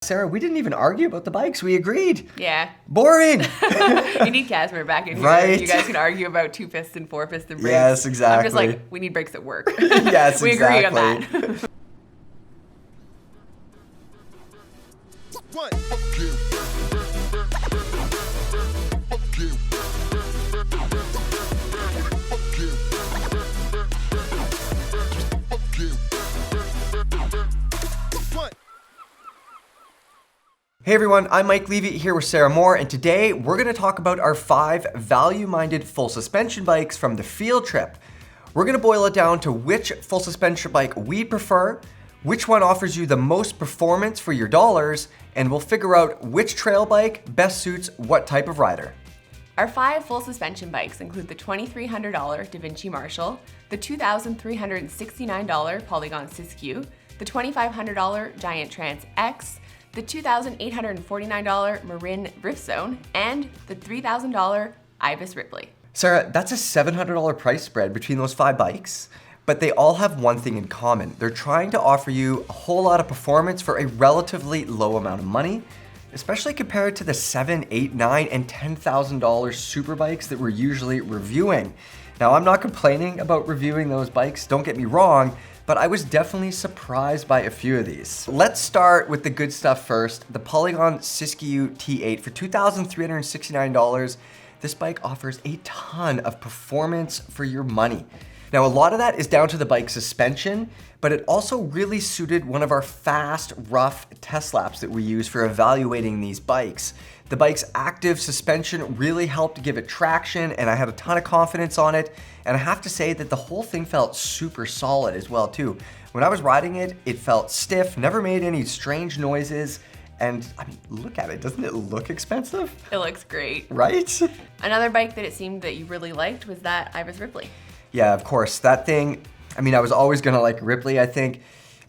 Sarah, we didn't even argue about the bikes. We agreed. Yeah. Boring. You need Casimir back in here. Right. You guys can argue about 2-piston, 4-piston brakes. Yes, exactly. I'm just like, we need brakes that work. Yes, we exactly. agree on that. Hey everyone, I'm Mike Levy here with Sarah Moore, and today we're going to talk about our 5 value-minded full suspension bikes from the field trip. We're going to boil it down to which full suspension bike we prefer, which one offers you the most performance for your dollars, and we'll figure out which trail bike best suits what type of rider. Our 5 full suspension bikes include the $2,300 Devinci Marshall, the $2,369 Polygon Siskiu, the $2,500 Giant Trance X, the $2,849 Marin Rift Zone, and the $3,000 Ibis Ripley. Sarah, that's a $700 price spread between those 5 bikes, but they all have one thing in common. They're trying to offer you a whole lot of performance for a relatively low amount of money, especially compared to the $7,000, $8,000, $9,000, and $10,000 super bikes that we're usually reviewing. Now, I'm not complaining about reviewing those bikes, don't get me wrong, but I was definitely surprised by a few of these. Let's start with the good stuff first. The Polygon Siskiu T8 for $2,369. This bike offers a ton of performance for your money. Now, a lot of that is down to the bike's suspension, but it also really suited one of our fast, rough test laps that we use for evaluating these bikes. The bike's active suspension really helped give it traction, and I had a ton of confidence on it. And I have to say that the whole thing felt super solid as well, too. When I was riding it, it felt stiff, never made any strange noises. And I mean, look at it, doesn't it look expensive? It looks great. Right? Another bike that it seemed that you really liked was that Ibis Ripley. Yeah, of course, that thing, I mean, I was always gonna like Ripley, I think,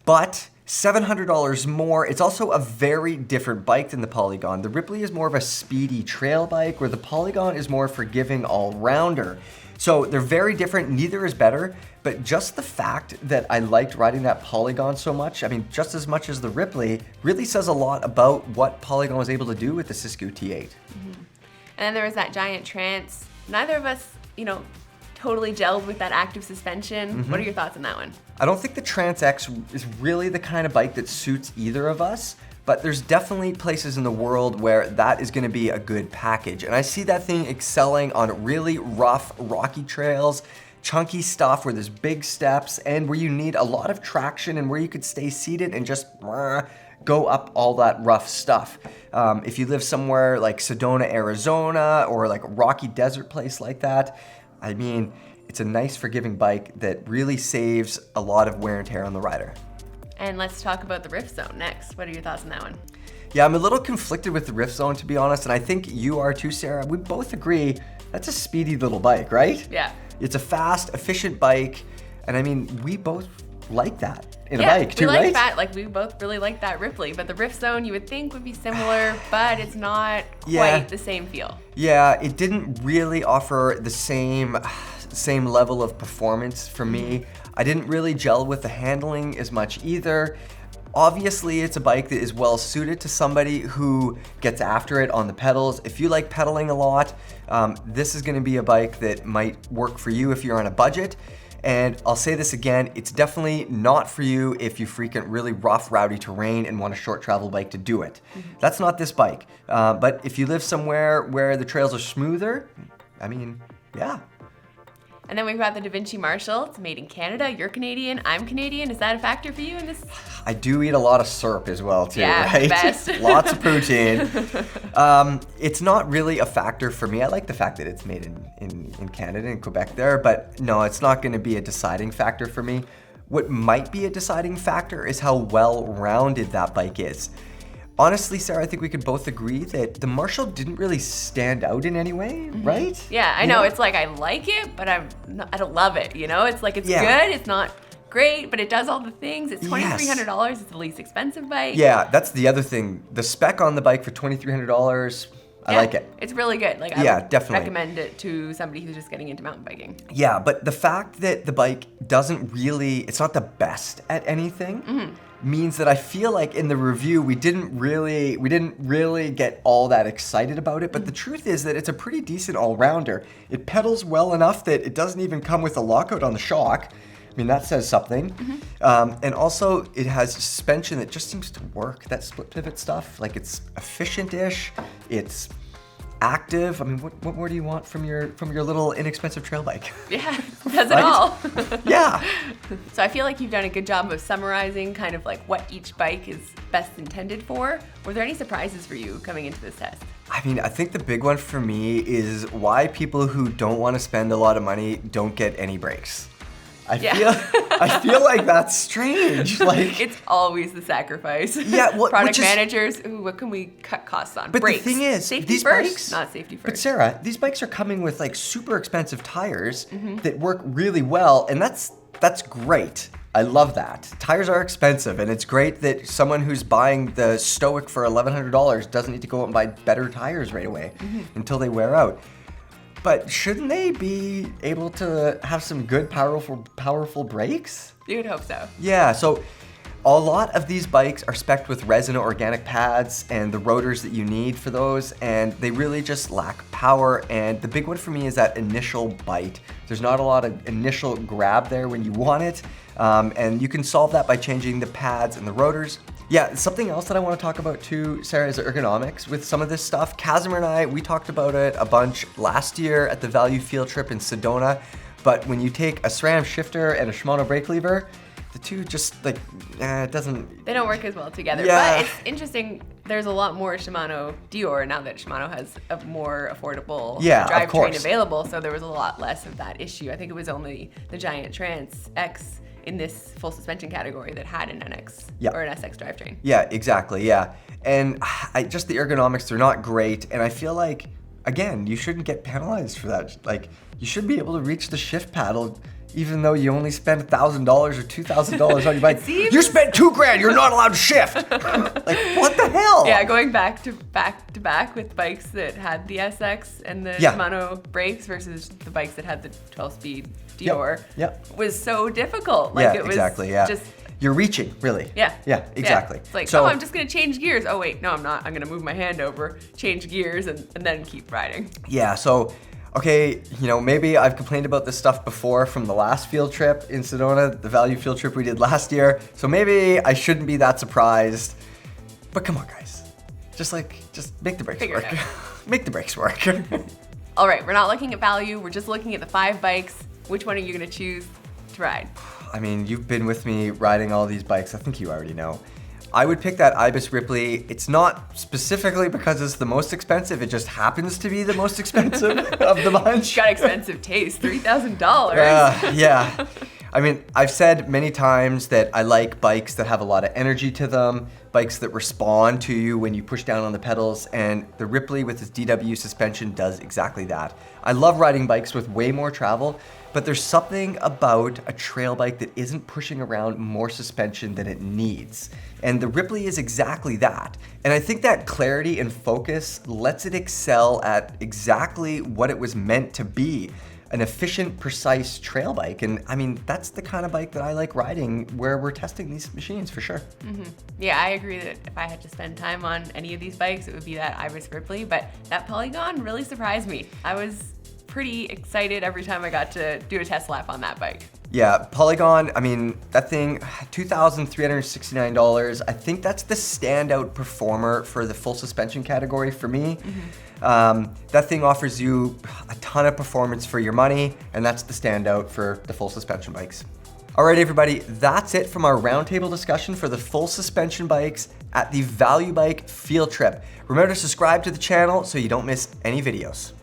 but $700 more. It's also a very different bike than the Polygon. The Ripley is more of a speedy trail bike, where the Polygon is more forgiving all-rounder. So they're very different, neither is better, but just the fact that I liked riding that Polygon so much, I mean, just as much as the Ripley, really says a lot about what Polygon was able to do with the Siskiu T8. Mm-hmm. And then there was that Giant Trance. Neither of us, totally gelled with that active suspension. Mm-hmm. What are your thoughts on that one? I don't think the Trance X is really the kind of bike that suits either of us, but there's definitely places in the world where that is gonna be a good package. And I see that thing excelling on really rough, rocky trails, chunky stuff where there's big steps and where you need a lot of traction and where you could stay seated and just go up all that rough stuff. If you live somewhere like Sedona, Arizona, or like a rocky desert place like that, I mean, it's a nice forgiving bike that really saves a lot of wear and tear on the rider. And let's talk about the Rift Zone next. What are your thoughts on that one? Yeah, I'm a little conflicted with the Rift Zone, to be honest, and I think you are too, Sarah. We both agree that's a speedy little bike, right? Yeah. It's a fast, efficient bike, and I mean, we both like that in a bike too, right? That. Like we both really like that Ripley, but the Rift Zone you would think would be similar, but it's not quite the same feel. Yeah, it didn't really offer the same level of performance for me. I didn't really gel with the handling as much either. Obviously, it's a bike that is well suited to somebody who gets after it on the pedals. If you like pedaling a lot, this is gonna be a bike that might work for you if you're on a budget. And I'll say this again, it's definitely not for you if you frequent really rough, rowdy terrain and want a short travel bike to do it. That's not this bike. But if you live somewhere where the trails are smoother, I mean, yeah. And then we've got the Devinci Marshall. It's made in Canada. You're Canadian. I'm Canadian. Is that a factor for you in this? I do eat a lot of syrup as well too, right? Best. Lots of protein. It's not really a factor for me. I like the fact that it's made in Canada, in Quebec there, but no, it's not gonna be a deciding factor for me. What might be a deciding factor is how well-rounded that bike is. Honestly, Sarah, I think we could both agree that the Marshall didn't really stand out in any way, right? Yeah, I know. It's like I like it, but I don't love it, It's like it's good, it's not great, but it does all the things. It's $2,300, it's the least expensive bike. Yeah, that's the other thing. The spec on the bike for $2,300, I like it. It's really good. Like I would definitely recommend it to somebody who's just getting into mountain biking. Yeah, but the fact that the bike doesn't really, it's not the best at anything, means that I feel like in the review we didn't really get all that excited about it, but the truth is that it's a pretty decent all-rounder. It pedals well enough that it doesn't even come with a lockout on the shock. I mean, that says something. And also, it has suspension that just seems to work, that split pivot stuff. Like, it's efficient-ish, it's active. I mean, what more do you want from your little inexpensive trail bike? Yeah, does it all. Yeah. So I feel like you've done a good job of summarizing kind of like what each bike is best intended for. Were there any surprises for you coming into this test? I mean, I think the big one for me is why people who don't want to spend a lot of money don't get any brakes. I feel like that's strange. Like, it's always the sacrifice. Yeah, product managers. Ooh, what can we cut costs on? But brakes. The thing is, safety these first, bikes, not safety first. But Sarah, these bikes are coming with like super expensive tires that work really well, and that's great. I love that. Tires are expensive, and it's great that someone who's buying the Stoic for $1,100 doesn't need to go out and buy better tires right away until they wear out. But shouldn't they be able to have some good, powerful brakes? You would hope so. Yeah, so a lot of these bikes are spec'd with resin or organic pads and the rotors that you need for those, and they really just lack power. And the big one for me is that initial bite. There's not a lot of initial grab there when you want it, and you can solve that by changing the pads and the rotors. Yeah, something else that I want to talk about too, Sarah, is ergonomics with some of this stuff. Casimir and I, we talked about it a bunch last year at the Value Field Trip in Sedona, but when you take a SRAM shifter and a Shimano brake lever, the two just like, it doesn't... They don't work as well together, yeah. But it's interesting. There's a lot more Shimano Dior now that Shimano has a more affordable drivetrain available, so there was a lot less of that issue. I think it was only the giant Trance X in this full suspension category that had an NX or an SX drivetrain. Yeah, exactly, yeah. And just the ergonomics, they're not great, and I feel like, again, you shouldn't get penalized for that. Like, you should be able to reach the shift paddle even though you only spent $1,000 or $2,000 on your bike. You spent $2,000, you're not allowed to shift. Like, what the hell? Yeah, going back to back with bikes that had the SX and the Shimano brakes versus the bikes that had the 12-speed Dior was so difficult. Like, it was just... You're reaching, really. Yeah. Yeah, exactly. It's like, I'm just gonna change gears. Oh wait, no, I'm not. I'm gonna move my hand over, change gears, and then keep riding. Yeah, so, okay, maybe I've complained about this stuff before from the last field trip in Sedona, the Value Field Trip we did last year, so maybe I shouldn't be that surprised. But come on, guys. Just make the brakes work. Make the brakes work. All right, we're not looking at value, we're just looking at the 5 bikes. Which one are you gonna choose to ride? I mean, you've been with me riding all these bikes. I think you already know. I would pick that Ibis Ripley. It's not specifically because it's the most expensive. It just happens to be the most expensive of the bunch. It's got expensive taste, $3,000. Yeah. I mean, I've said many times that I like bikes that have a lot of energy to them, bikes that respond to you when you push down on the pedals, and the Ripley with its DW suspension does exactly that. I love riding bikes with way more travel, but there's something about a trail bike that isn't pushing around more suspension than it needs. And the Ripley is exactly that. And I think that clarity and focus lets it excel at exactly what it was meant to be. An efficient, precise trail bike. And I mean, that's the kind of bike that I like riding where we're testing these machines for sure. Yeah, I agree that if I had to spend time on any of these bikes, it would be that Ibis Ripley, but that Polygon really surprised me. I was pretty excited every time I got to do a test lap on that bike. Yeah, Polygon, I mean, that thing, $2,369. I think that's the standout performer for the full suspension category for me. That thing offers you a ton of performance for your money, and that's the standout for the full suspension bikes. All right, everybody, that's it from our roundtable discussion for the full suspension bikes at the Value Bike Field Trip. Remember to subscribe to the channel so you don't miss any videos.